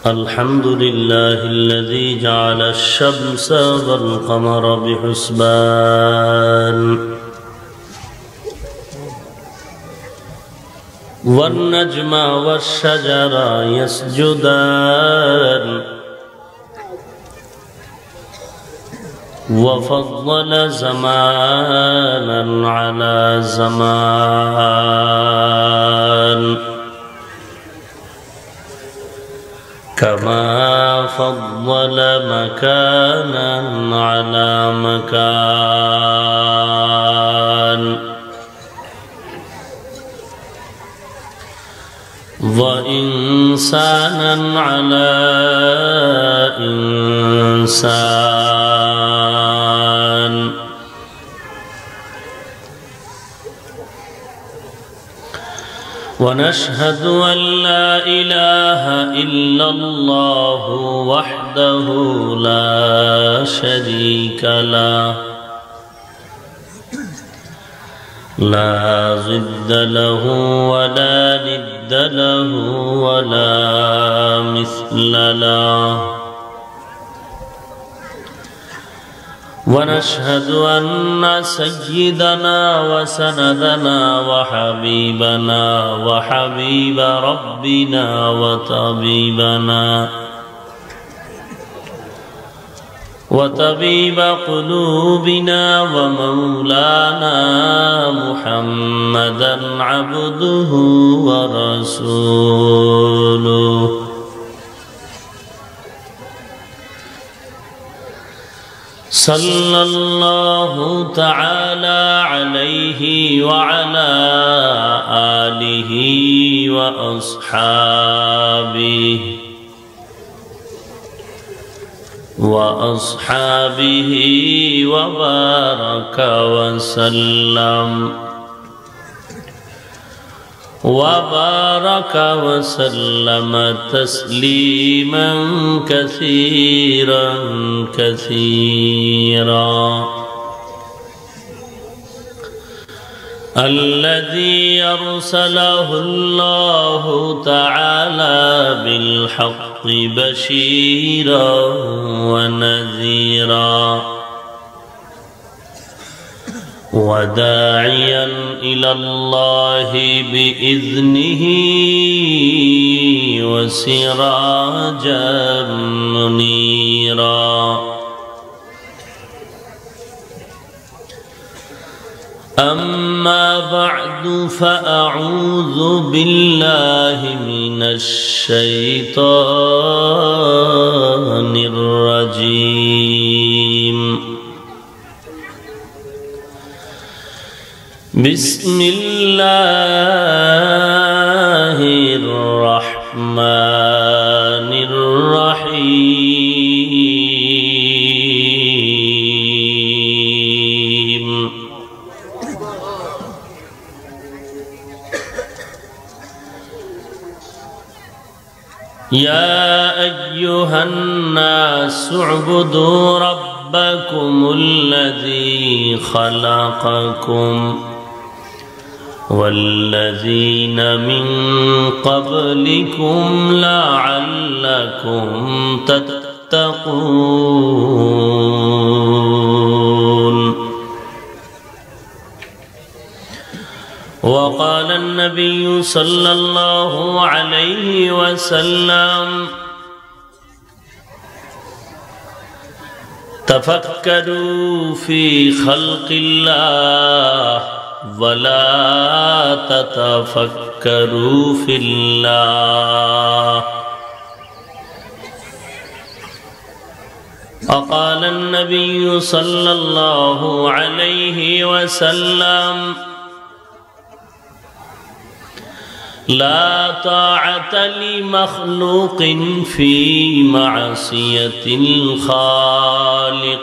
الحمد لله الذي جعل الشمس والقمر بحسبان والنجم والشجر يسجدان وفضل زمانا على زمان كما فضل مكانا على مكان وإنسانا على إنسان ونشهد أن لا إله إلا الله وحده لا شريك له لا ضد له ولا ند له ولا مثل له ونشهد أن سيدنا وسندنا وحبيبنا وحبيب ربنا وطبيب قلوبنا ومولانا محمدا عبده ورسوله صلى الله تعالى عليه وعلى آله وأصحابه وبارك وسلم تسليما كثيرا الذي أرسله الله تعالى بالحق بشيرا ونذيرا وداعيا إلى الله بإذنه وسراجا منيرا أما بعد فأعوذ بالله من الشيطان الرجيم بسم الله الرحمن الرحيم يا أيها الناس اعبدوا ربكم الذي خلقكم والذين من قبلكم لعلكم تتقون وقال النبي صلى الله عليه وسلم تفكروا في خلق الله ولا تتفكروا في الله وقال النبي صلى الله عليه وسلم لا طاعة لمخلوق في معصية الخالق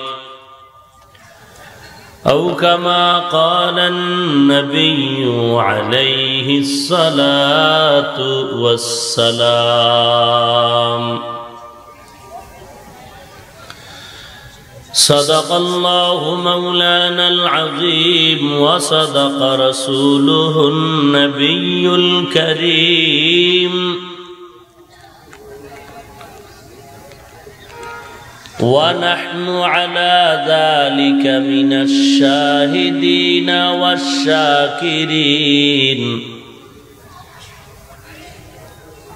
أو كما قال النبي عليه الصلاة والسلام صدق الله مولانا العظيم وصدق رسوله النبي الكريم ونحن على ذلك من الشاهدين والشاكرين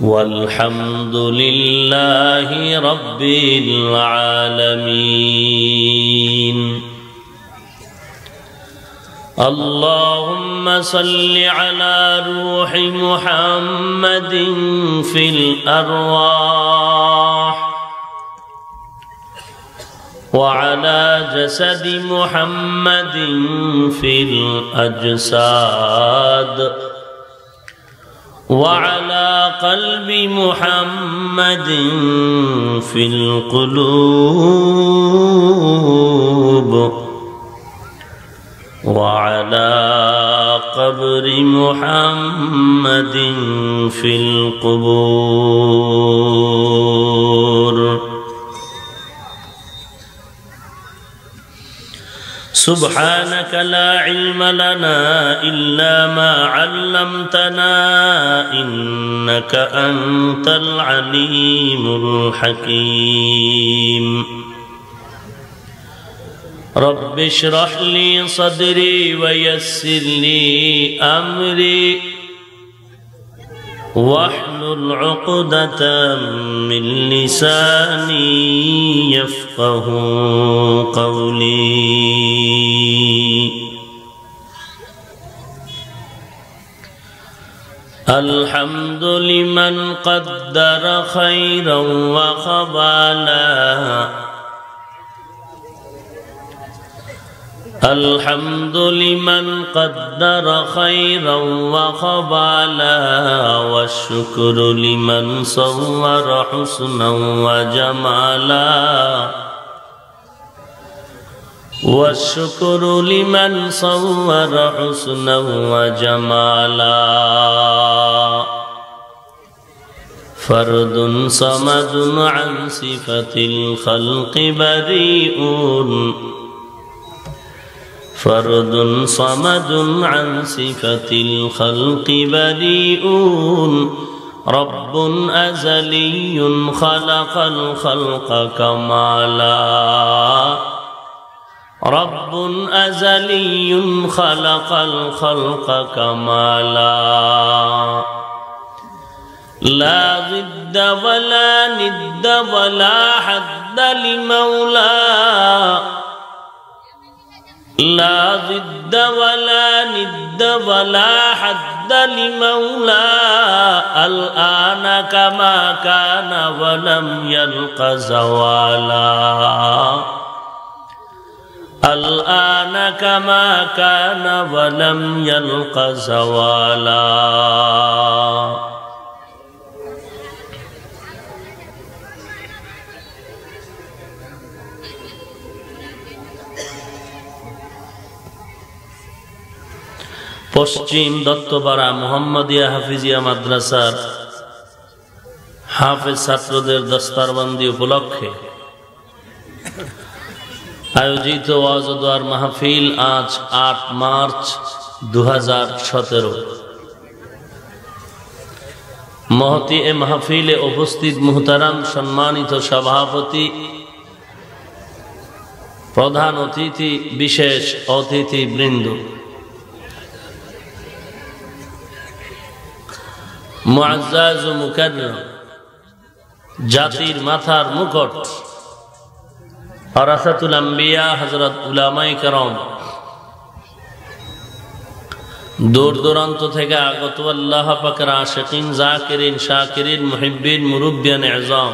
والحمد لله رب العالمين اللهم صل على روح محمد في الأرواح وعلى جسد محمد في الأجساد وعلى قلب محمد في القلوب وعلى قبر محمد في القبور سبحانك لا علم لنا إلا ما علمتنا إنك أنت العليم الحكيم رب اشرح لي صدري ويسر لي أمري واحلل عقدة من لساني يفقه قولي الحمد لمن قدر خيرا وخبالا الحمد لمن قدر خيرا وخبالا والشكر لمن صور حسنا وجمالا والشكر لمن صور حسنا وجمالا فرد صمد عن صفة الخلق بريء فرد صمد عن صفة الخلق بريء رب أزلي خلق الخلق كمالا رب أزلي خلق الخلق كمالا لا ضد ولا ند ولا حد لمولاه لا ضد ولا ند ولا حد لمولى الآن كما كان ولم يلق زوالا الآن كما كان ولم يلق زوالا পশ্চিম দত্তপাড়া মোহাম্মদিয়া হাফিজিয়া মাদ্রাসার হাফেজ ছাত্রদের দস্তারবন্দি উপলক্ষে আয়োজিত ওয়াজ ও দোয়ার মাহফিল আজ ৮ মার্চ ২০১৭। মহতি এ মাহফিলে উপস্থিত মুহতারাম সম্মানিত সভাপতি, প্রধান অতিথি, বিশেষ অতিথি বৃন্দ, মুআজ্জাজ ও মুকাররম, জাতির মাথার মুকুট ওয়ারাসাতুল আম্বিয়া হযরত উলামায়ে কেরাম, দূর দূরান্ত থেকে আগত আল্লাহ পাকের আশিকিন, জাকিরিন, শাকিরিন, মুহিব্বিন, মুরব্বিয়ান ইযাম,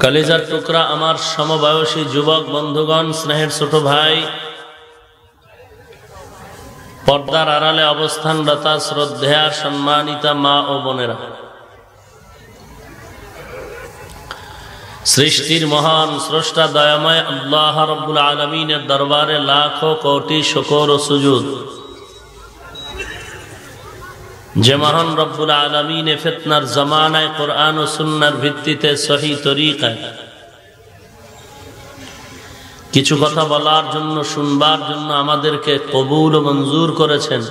কলিজার টুকরা আমার সমবয়সী যুবক বন্ধুগণ, স্নেহের ছোট ভাই, পর্দার আড়ালে অবস্থানরত শ্রদ্ধেয়া সম্মানিতা মা ও বোনেরা, সৃষ্টির মহান স্রষ্টা দয়াময় আল্লাহ রাব্বুল আলামিনের দরবারে লাখো কোটি শুকর ও সুজুদ। যে মহান রব্বুল আলামিন ফিতনার জামানায় কোরআন ও সুন্নাহর ভিত্তিতে সহি তরিকায় কিছু কথা বলার জন্য, শুনবার জন্য আমাদেরকে কবুল ও মঞ্জুর করেছেন।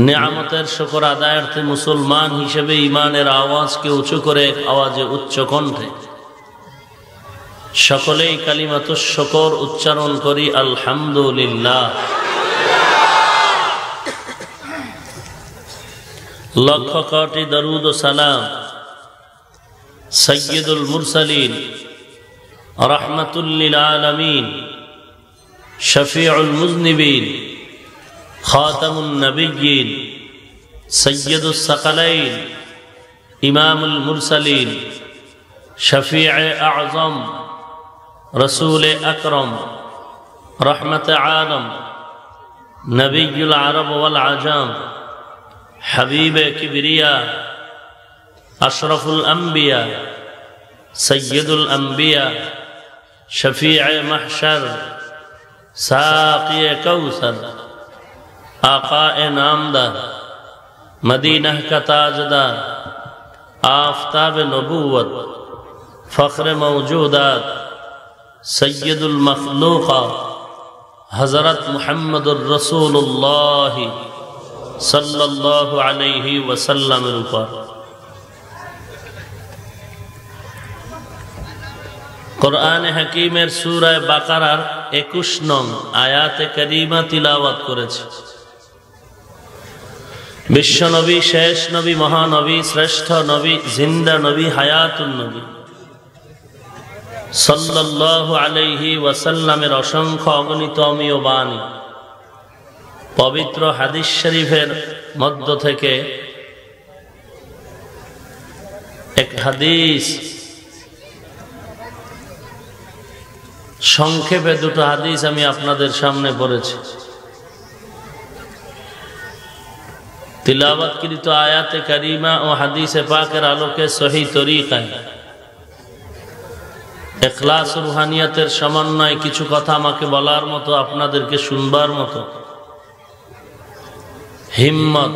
নেয়ামতের শুকর আদায়ার্থে মুসলমান হিসেবে ঈমানের আওয়াজকে উঁচু করে এক আওয়াজে উচ্চ কণ্ঠে সকলেই কালিমাতুশ শুকর উচ্চারণ করি, আলহামদুলিল্লাহ। লক্ষ কোটি দরুদ ও সালাম সাইয়্যিদুল মুরসালিন রাহমাতুল লিল আলামিন শফিউল মুযনিবিন খাতামুন নবিয়্যিন সাইয়্যিদুস সাকালাইন ইমামুল মুরসালিন শফিউ আযম রাসূল আকরাম রহমত আলম নবিয়ুল আরব ওয়াল আজম হাবিব কিবরিয়া আশরাফুল আম্বিয়া সৈয়দুল আম্বিয়া শফিউ মাহশর সাকি কৌসর आक़ाए नामदार मदीना का ताजदार आफ़ताब नबूवत फ़ख्र मौजूदात सय्यदुल मखलूक़ा हज़रत मुहम्मदुर रसूलुल्लाह सल्लल्लाहु अलैहि वसल्लम ऊपर कुरान हकीमेर सूरा बाकारार 21 नং आयाते करीमा तिलावत करेছে। বিশ্ব নবী, শেষ নবী, মহানবী, শ্রেষ্ঠ নবী, জিন্দা নবী, হায়াতুন নবী সাল্লাল্লাহু আলাইহি ওয়াসাল্লামের অসংখ্য অগণিত অমীয় বাণী পবিত্র হাদিস শরীফের মধ্য থেকে এক হাদিস, সংক্ষেপে দুটো হাদিস আমি আপনাদের সামনে পড়েছি। तिलावतकृत आयाते करीमा और हदीसे पाकेर आलोके सही तरीकाय इखलास रूहानियतेर समन्वय किछु कथा आमाके बलार मतो, आपनादेरके शुनबार मतो हिम्मत,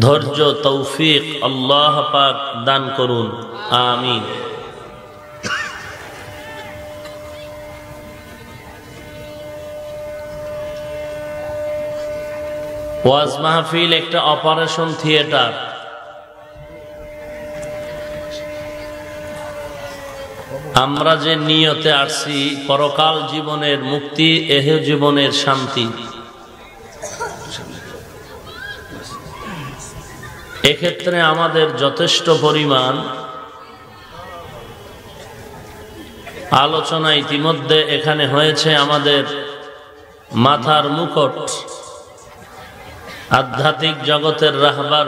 धैर्य, तौफिक अल्लाह पाक दान करुन, आमीन। ওয়াজ মাহফিল একটা অপারেশন থিয়েটার। আমরা যে নিয়তে আসছি পরকাল জীবনের মুক্তি, এহ জীবনের শান্তি, এক্ষেত্রে আমাদের যথেষ্ট পরিমাণ আলোচনা ইতিমধ্যে এখানে হয়েছে। আমাদের মাথার মুকুট, আধ্যাত্মিক জগতের রাহবার,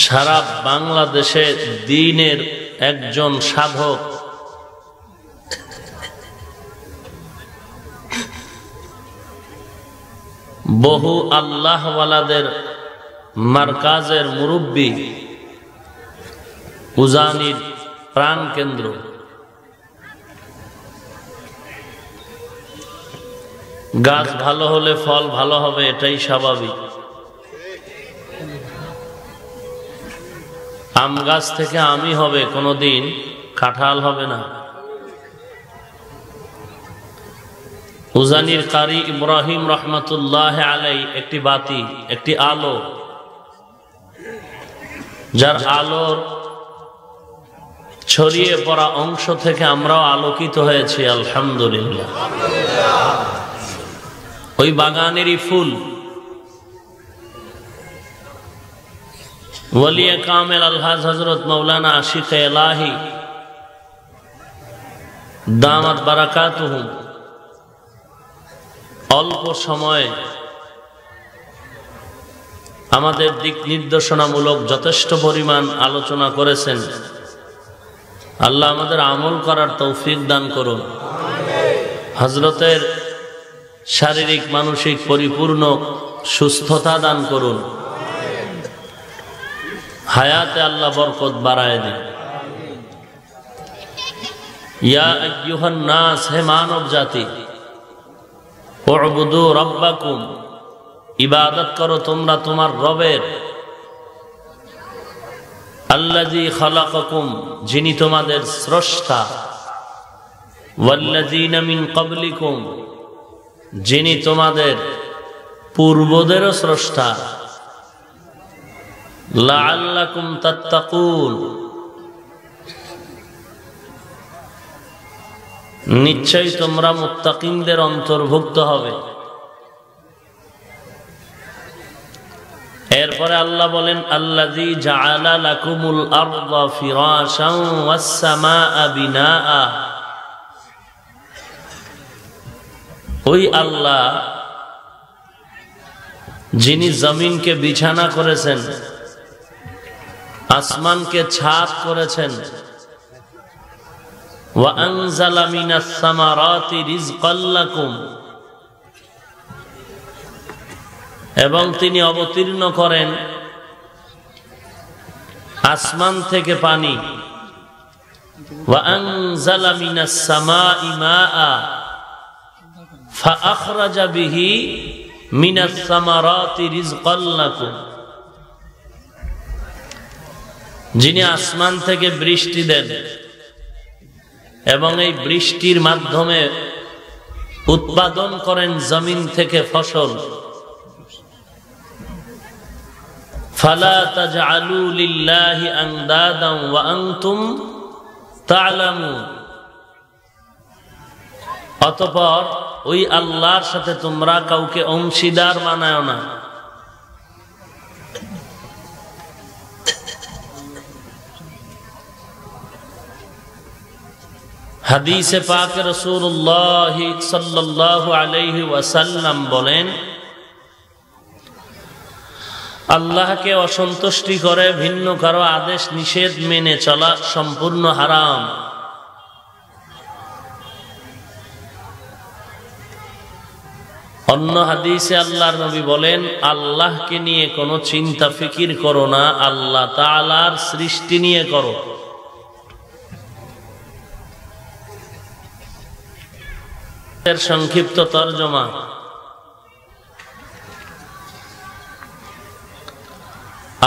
সারা বাংলাদেশে দ্বীনের একজন সাধক, বহু আল্লাহওয়ালাদের মারকাজের মুরব্বী, উজানির প্রাণ কেন্দ্র। গাছ ভালো হলে ফল ভালো হবে, এটাই স্বাভাবিক। আম গাছ থেকে আমই হবে, কোনোদিন কাঁঠাল হবে না। উজানির কারি ইব্রাহিম রহমতুল্লাহ আলাই একটি বাতি, একটি আলো, যার আলোর ছড়িয়ে পড়া অংশ থেকে আমরাও আলোকিত হয়েছি, আলহামদুলিল্লাহ। ওই বাগানেরই ফুল ওলিয়ে কামেল আলহাজ হযরত মাওলানা আশিক এলাহি দামাত বারাকাতুহুম অল্প সময়ে আমাদের দিক নির্দেশনামূলক যথেষ্ট পরিমাণ আলোচনা করেছেন। আল্লাহ আমাদের আমল করার তৌফিক দান করুন। হযরতের শারীরিক মানসিক পরিপূর্ণ সুস্থতা দান করুন। হায়াতে আল্লাহ বরকত বাড়ায় দিন। ইয়া আইয়ুহান নাস, হে মানব জাতি, উবুদু রাব্বাকুম, ইবাদত করো তোমরা তোমার রবের। আল্লাযী খালাকাকুম, যিনি তোমাদের স্রষ্টা। ওয়াল্লাযীনা মিন ক্বাবলিকুম, যিনি তোমাদের পূর্বদেরও স্রষ্টা। লাআল্লাকুম তাত্তাকুন, নিশ্চয়ই তোমরা মুত্তাকিনদের অন্তর্ভুক্ত হবে। এরপরে আল্লাহ বলেন, আল্লাযী জাআলা লাকুমুল আরদা ফিরাশান ওয়াস সামাআ বিনাআ, ওই আল্লাহ যিনি জমিনকে বিছানা করেছেন, আসমানকে ছাদ করেছেন। ওয়া আনজালা মিনাস সামারাতি রিজকাল লাকুম, এবং তিনি অবতীর্ণ করেন আসমান থেকে পানি। ওয়া আনজালা মিনাস সামাই মাআ ফাআখরাজা বিহি মিনাস সামারাতি রিজকাল লাকুম, যিনি আসমান থেকে বৃষ্টি দেন এবং এই বৃষ্টির মাধ্যমে উৎপাদন করেন জমিন থেকে ফসল। ফালা তাজআলু লিল্লাহি আনদাদান ওয়া আনতুম তা'লামুন, অতঃপর ওই আল্লাহর সাথে তোমরা কাউকে অংশীদার বানায়ো না। হাদিসে পাকে রাসূলুল্লাহ সাল্লাল্লাহু আলাইহি ওয়াসাল্লাম বলেন, আল্লাহকে অসন্তুষ্টি করে ভিন্ন কারো আদেশ নিষেধ মেনে চলা সম্পূর্ণ হারাম। অন্য হাদিসে আল্লাহর নবী বলেন, আল্লাহকে নিয়ে কোনো চিন্তা ফিকির করো না, আল্লাহ তাআলার সৃষ্টি নিয়ে করো। এর সংক্ষিপ্ত তরজমা,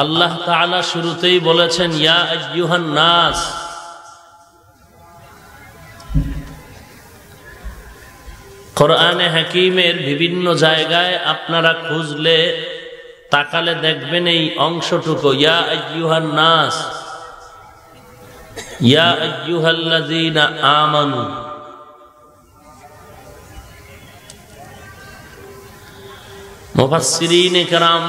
আল্লাহ তাআলা শুরুতেই বলেছেন, ইয়া আইয়ুহান নাস, কোরআনে হাকিমের বিভিন্ন জায়গায় আপনারা খুঁজলে তাকালে দেখবেন এই অংশটুকু, ইয়া আইয়ুহান নাস, ইয়া আইয়ুহাল্লাযীনা আমানু। মুফাসসিরিনে কেরাম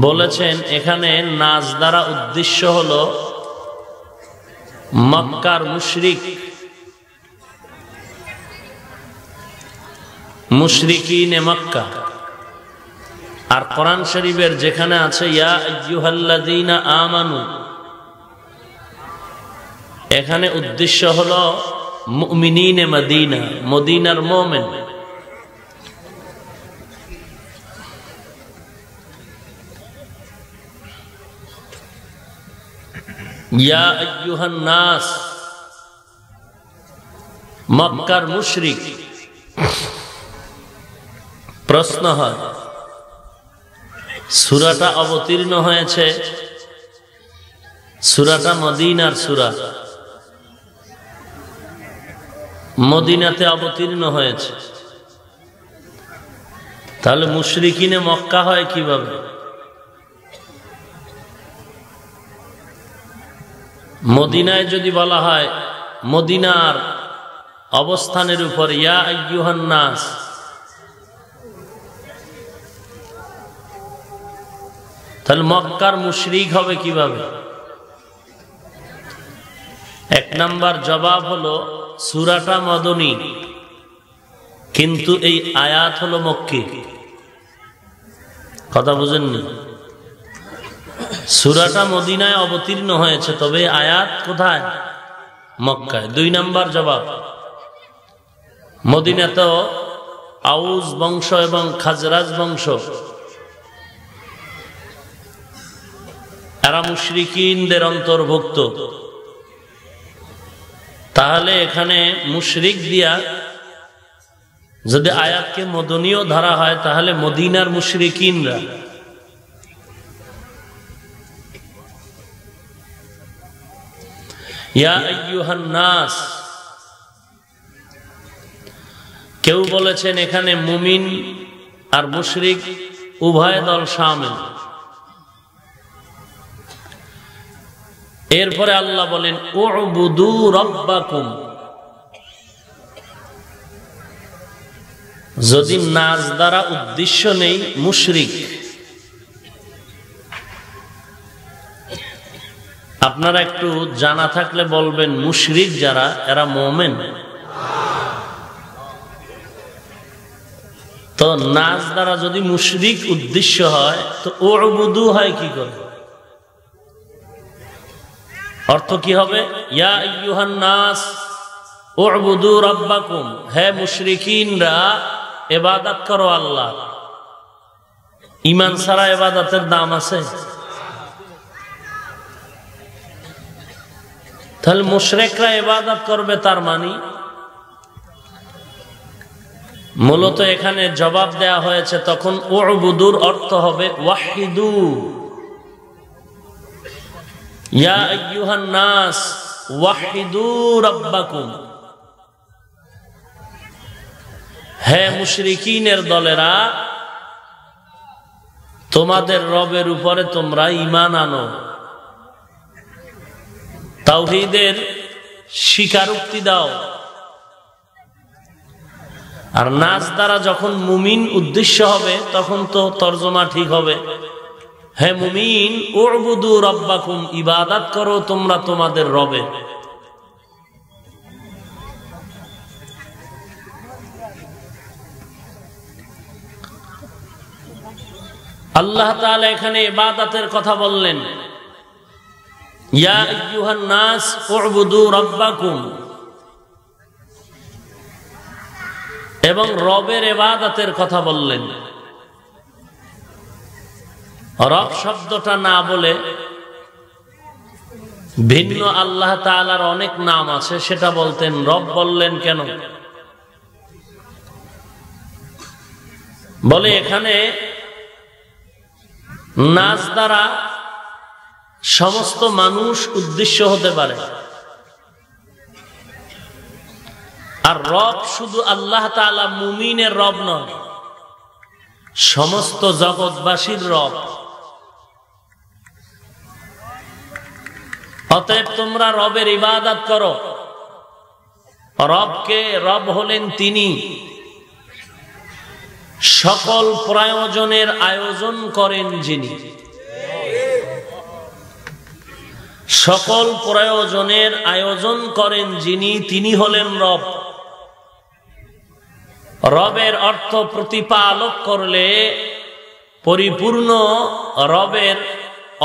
বলেছেন, এখানে নাস দ্বারা উদ্দেশ্য হলো মক্কার মুশরিক, মুশরিকিনে মক্কা। আর কোরআন শরীফের যেখানে আছে ইয়া আইয়ুহাল্লাযীনা আমানু, এখানে উদ্দেশ্য হলো মুমিনিনে মদিনা, মদিনার মুমিন। ইয়া আইয়ুহান নাস, মক্কার মুশরিক। প্রশ্ন হয়, সূরাটা অবতীর্ণ হয়েছে, সূরাটা মদিনার সূরা, মদিনাতে অবতীর্ণ হয়েছে, তাহলে মুশরিকিনে মক্কা হয় কিভাবে? মদিনায় যদি বলা হয়, মদিনার অবস্থানের উপর ইয়া আইয়ুহান নাস, তাহলে মক্কার মুশরিক হবে কিভাবে? এক নাম্বার জবাব হলো, সূরাটা মদনী, কিন্তু এই আয়াত হলো মক্কি। কথা বুঝেননি? সূরাটা মদিনায় অবতীর্ণ হয়েছে, তবে আয়াত কোথায়? মক্কায়। দুই নাম্বার জবাব, মদিনাতেও আউস বংশ এবং খাজরাজ বংশ, এরা মুশরিকিনদের অন্তর্ভুক্ত। তাহলে এখানে মুশরিক দিয়া যদি আয়াতকে মদনীয় ধরা হয় তাহলে মদিনার মুশরিকিনরা ইয়া আইয়ুহান নাস, কেউ বলেছেন এখানে মুমিন আর মুশরিক উভয় দল শামিল। এরপরে আল্লাহ বলেন উবুদু রাব্বাকুম। যদি নাজ দ্বারা উদ্দেশ্য নেই মুশরিক, আপনারা একটু জানা থাকলে বলবেন মুশরিক যারা এরা মুমিন? তো নাজ দ্বারা যদি মুশরিক উদ্দেশ্য হয় তো উবুদু হয় কি করে? অর্থ কি হবে? ইয়া আইয়ুহান নাস উবুদু রাব্বাকুম, হে মুশরিকিনরা ইবাদত করো আল্লাহ। ঈমান ছাড়া ইবাদতের দাম আছে? তাহলে মুশরিকরা ইবাদত করবে, তার মানে মূলত এখানে জবাব দেয়া হয়েছে তখন উবুদুর অর্থ হবে ওয়াহিদু। ইয়া আইয়ুহান নাস ওয়াহিদু রাব্বাকুম, হে মুশরিকিনের দলেরা তোমাদের রবের উপরে তোমরা ঈমান আনো, তাওহীদের স্বীকারোক্তি দাও। আর নাস দ্বারা যখন মুমিন উদ্দেশ্য হবে তখন তো তর্জমা ঠিক হবে, হে মুমিন উবুদু রাব্বাকুম, ইবাদত করো তোমরা তোমাদের রবের। আল্লাহ তাআলা এখানে ইবাদতের কথা বললেন, ইয়া আইয়ুহান নাস উবুদু রাব্বাকুম, এবং রবের ইবাদতের কথা বললেন। রব শব্দটা না বলে ভিন্ন আল্লাহ তাআলার অনেক নাম আছে সেটা বলতেন, রব বললেন কেন? বলে এখানে নাস দ্বারা সমস্ত মানুষ উদ্দেশ্য হতে পারে, আর রব শুধু আল্লাহ তাআলা মুমিনের রব নয়, সমস্ত জগৎবাসীর রব। অতএব তোমরা রবের ইবাদত করো। রবকে, রব হলেন তিনি সকল প্রয়োজনের আয়োজন করেন যিনি, সকল প্রয়োজনের আয়োজন করেন যিনি, তিনি হলেন রব। রবের অর্থ প্রতিপালক করলে পরিপূর্ণ রবের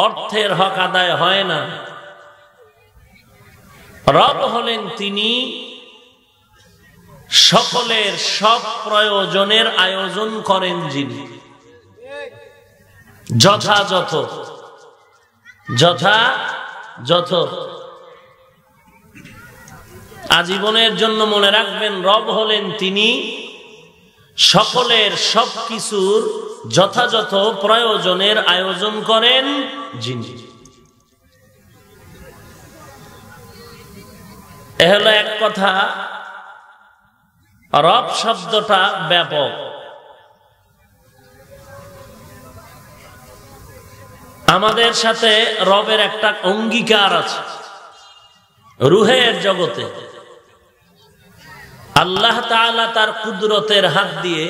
অর্থের হক আদায় হয় না। রব হলেন তিনি সকলের সব প্রয়োজনের আয়োজন করেন যিনি, যথাযথ যথাযথ। আজীবনের জন্য মনে রাখবেন, রব হলেন তিনি সকলের সবকিছুর যথাযথ প্রয়োজনের আয়োজন করেন যিনি। এ হলো এক কথা। রব শব্দটা ব্যাপক। আমাদের সাথে রবের একটা অঙ্গীকার আছে রুহের জগতে। আল্লাহ তাআলা তার কুদরতের হাত দিয়ে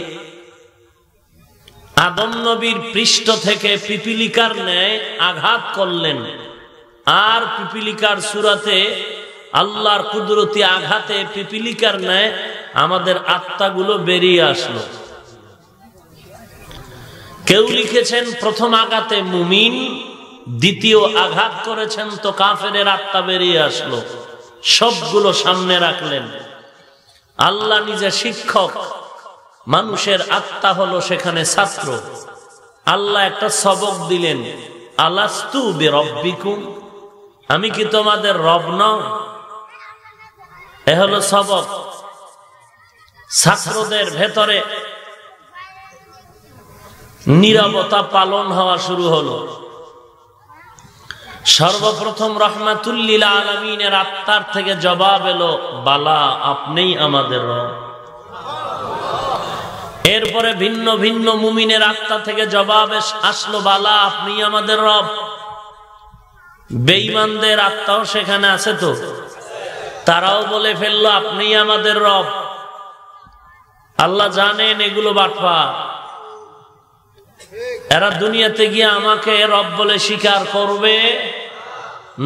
আদম নবীর পৃষ্ঠ থেকে পিপিলিকার ন্যায় আঘাত করলেন, আর পিপিলিকার সূরাতে আল্লাহর কুদরতি আঘাতে পিপিলিকার ন্যায় আমাদের আত্মাগুলো বেরিয়ে আসলো। কেউ লিখেছেন প্রথম আঘাতে মুমিন, দ্বিতীয় আঘাত করেছেন তো কাফেরের আত্মা বেরিয়ে আসলো। সবগুলো সামনে রাখলেন। আল্লাহ নিজে শিক্ষক, মানুষের আত্মা হলো সেখানে ছাত্র। আল্লাহ একটা সবক দিলেন, আলাস্তু বিরব্বিকুম, আমি কি তোমাদের রব নই? এ হলো সবক। ছাত্রদের ভেতরে নীরবতা পালন হওয়া শুরু হলো। সর্বপ্রথম রাহমাতুল লিল আলামিনের আত্মার থেকে জবাব এলো, বালা আপনিই আমাদের রব। এরপরে ভিন্ন ভিন্ন মুমিনের আত্মা থেকে জবাব আসলো, বালা আপনিই আমাদের রব। বেঈমানদের আত্মাও সেখানে আছে তো, তারাও বলে ফেললো আপনিই আমাদের রব। আল্লাহ জানেন এগুলো বাটপার, এরা দুনিয়াতে গিয়ে আমাকে রব বলে স্বীকার করবে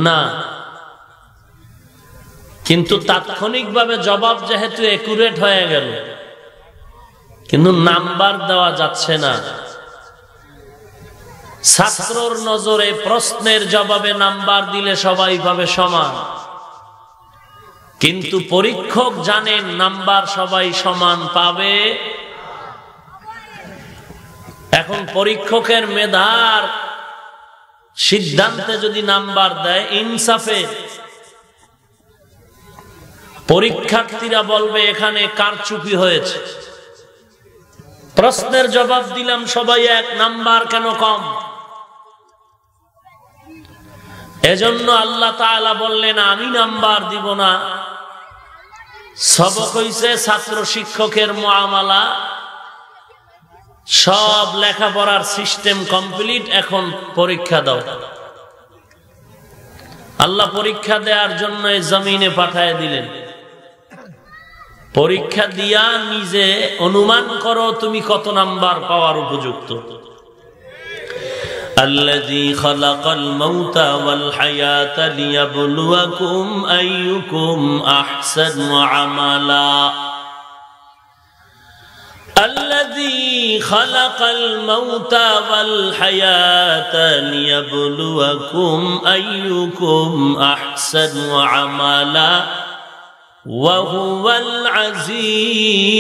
না। কিন্তু তাৎক্ষণিকভাবে জবাব যেহেতু একুরেট হয়ে গেল, কিন্তু নাম্বার দেওয়া যাচ্ছে না। ছাত্রর নজরে প্রশ্নের জবাবে নাম্বার দিলে সবাই পাবে সমান, কিন্তু পরীক্ষক জানেন নাম্বার সবাই সমান পাবে। এখন পরীক্ষকের মেধার সিদ্ধান্তে যদি নাম্বার দেয় ইনসাফে, পরীক্ষার্থীরা বলবে এখানে কারচুপি হয়েছে। প্রশ্নের জবাব দিলাম সবাই এক, নাম্বার কেন কম? এজন্য আল্লাহ তাআলা বললেন আমি নাম্বার দিব না। সবক হইছে ছাত্র শিক্ষকের মুআমালা, সব লেখাপড়ার সিস্টেম কমপ্লিট, এখন পরীক্ষা দাও। আল্লাহ পরীক্ষা দেওয়ার জন্য এই জমিনে পাঠায় দিলেন। পরীক্ষা দিয়া নিজে অনুমান করো তুমি কত নাম্বার পাওয়ার উপযুক্ত। الذي خلق الموت والحياة ليبلوكم أيكم أحسن عملا الذي خلق الموت والحياة ليبلوكم أيكم أحسن عملا وهو العزيز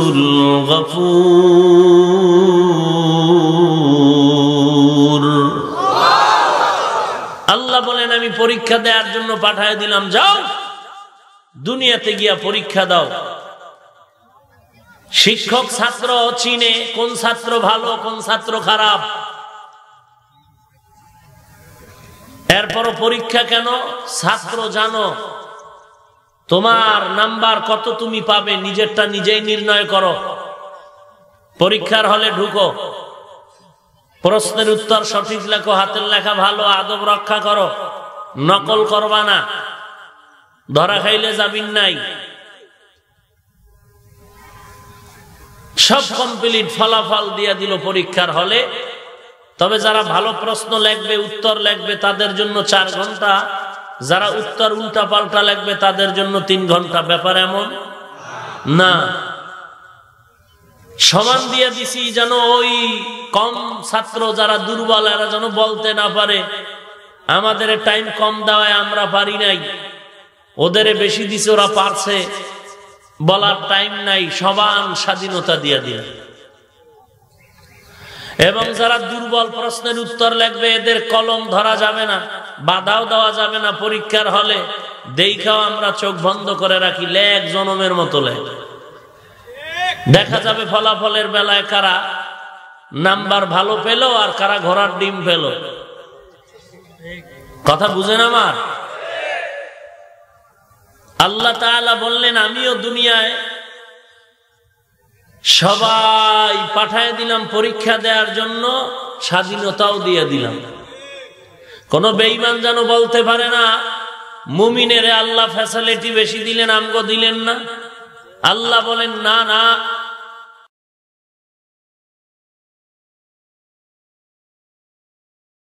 الغفور। আল্লাহ বলেন আমি পরীক্ষা দেওয়ার জন্য পাঠিয়ে দিলাম, যাও দুনিয়াতে গিয়া পরীক্ষা দাও। শিক্ষক ছাত্র চিনে কোন ছাত্র ভালো কোন ছাত্র খারাপ। এরপর পরীক্ষা কেন? ছাত্র জানো তোমার নাম্বার কত তুমি পাবে, নিজেরটা নিজেই নির্ণয় করো। পরীক্ষার হলে ঢুকো, প্রশ্নের উত্তর সঠিক লেখো, হাতের লেখা ভালো, আদব রক্ষা করো, নকল করবা না, ধরা খাইলে যাবিন নাই। সব কমপ্লিট, ফলাফল দিয়ে দিল পরীক্ষার হলে। তবে যারা ভালো প্রশ্ন লিখবে, উত্তর লিখবে, তাদের জন্য 4 ঘন্টা, যারা উত্তর উল্টা পাল্টা লিখবে তাদের জন্য 3 ঘন্টা। ব্যাপার এমন না, সমান দিয়ে দিছি যেন ওই কম ছাত্র যারা দুর্বল এরা যেন বলতে না পারে আমাদের টাইম কম দেওয়ায় আমরা পারি নাই, ওদের বেশি দিছে ওরা পারছে, বলার টাইম নাই। সমান স্বাধীনতা দিয়ে দিল। এবং যারা দুর্বল প্রশ্নের উত্তর লিখবে এদের কলম ধরা যাবে না, বাধাও দেওয়া যাবে না। পরীক্ষার হলে দেখাও আমরা চোখ বন্ধ করে রাখি, লেখ জনমের মতো লেখ। দেখা যাবে ফলাফলের বেলায় কারা নাম্বার ভালো পেল আর কারা ঘোড়ার ডিম পেল। কথা বুঝেন আমার? আল্লাহ তাআলা বললেন আমিও দুনিয়ায় সবাই পাঠায় দিলাম পরীক্ষা দেওয়ার জন্য, স্বাধীনতাও দিয়ে দিলাম। কোন বেঈমান যেন বলতে পারে না মুমিনের আল্লাহ ফ্যাসিলিটি বেশি দিলেন, আমগো দিলেন না। আল্লাহ বলেন না না,